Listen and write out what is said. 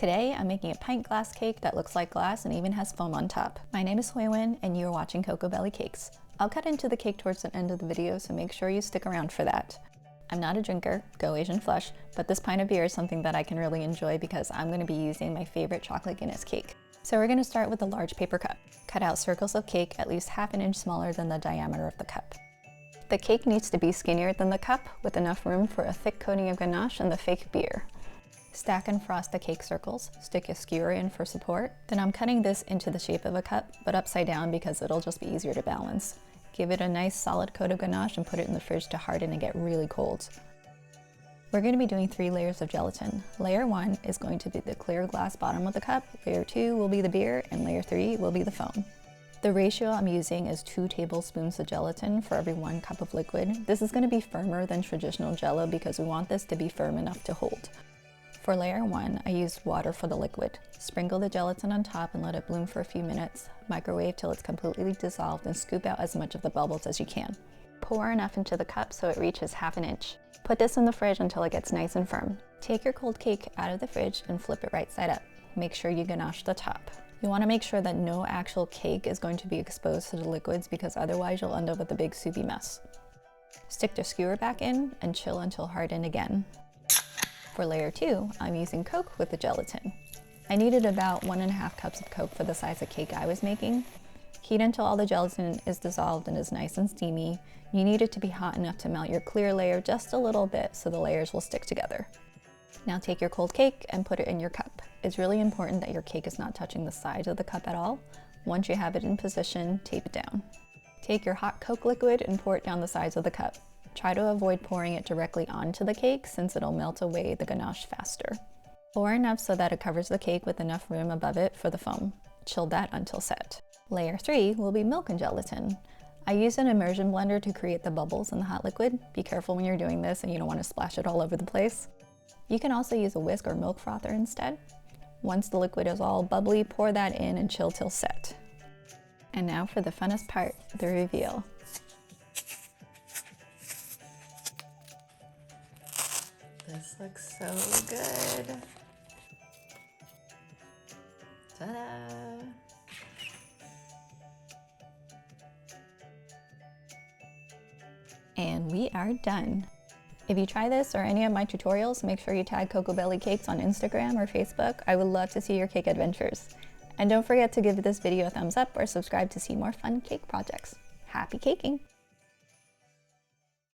Today, I'm making a pint glass cake that looks like glass and even has foam on top. My name is Huiwen, and you're watching Cocobelly Cakes. I'll cut into the cake towards the end of the video, so make sure you stick around for that. I'm not a drinker, go Asian flush, but this pint of beer is something that I can really enjoy because I'm going to be using my favorite chocolate Guinness cake. So we're going to start with a large paper cup. Cut out circles of cake at least ½ inch smaller than the diameter of the cup. The cake needs to be skinnier than the cup, with enough room for a thick coating of ganache and the fake beer. Stack and frost the cake circles, stick a skewer in for support. Then I'm cutting this into the shape of a cup, but upside down because it'll just be easier to balance. Give it a nice solid coat of ganache and put it in the fridge to harden and get really cold. We're going to be doing 3 layers of gelatin. Layer 1 is going to be the clear glass bottom of the cup, layer 2 will be the beer, and layer 3 will be the foam. The ratio I'm using is 2 tablespoons of gelatin for every 1 cup of liquid. This is going to be firmer than traditional jello because we want this to be firm enough to hold. For layer 1, I used water for the liquid. Sprinkle the gelatin on top and let it bloom for a few minutes. Microwave till it's completely dissolved and scoop out as much of the bubbles as you can. Pour enough into the cup so it reaches ½ inch. Put this in the fridge until it gets nice and firm. Take your cold cake out of the fridge and flip it right side up. Make sure you ganache the top. You want to make sure that no actual cake is going to be exposed to the liquids because otherwise you'll end up with a big soupy mess. Stick the skewer back in and chill until hardened again. For layer 2, I'm using Coke with the gelatin. I needed about 1½ cups of Coke for the size of cake I was making. Heat until all the gelatin is dissolved and is nice and steamy. You need it to be hot enough to melt your clear layer just a little bit so the layers will stick together. Now take your cold cake and put it in your cup. It's really important that your cake is not touching the sides of the cup at all. Once you have it in position, tape it down. Take your hot Coke liquid and pour it down the sides of the cup. Try to avoid pouring it directly onto the cake since it'll melt away the ganache faster. Pour enough so that it covers the cake with enough room above it for the foam. Chill that until set. Layer 3 will be milk and gelatin. I use an immersion blender to create the bubbles in the hot liquid. Be careful when you're doing this and you don't want to splash it all over the place. You can also use a whisk or milk frother instead. Once the liquid is all bubbly, pour that in and chill till set. And now for the funnest part, the reveal. This looks so good. Ta-da! And we are done. If you try this or any of my tutorials, make sure you tag Cocobelly Cakes on Instagram or Facebook. I would love to see your cake adventures. And don't forget to give this video a thumbs up or subscribe to see more fun cake projects. Happy caking!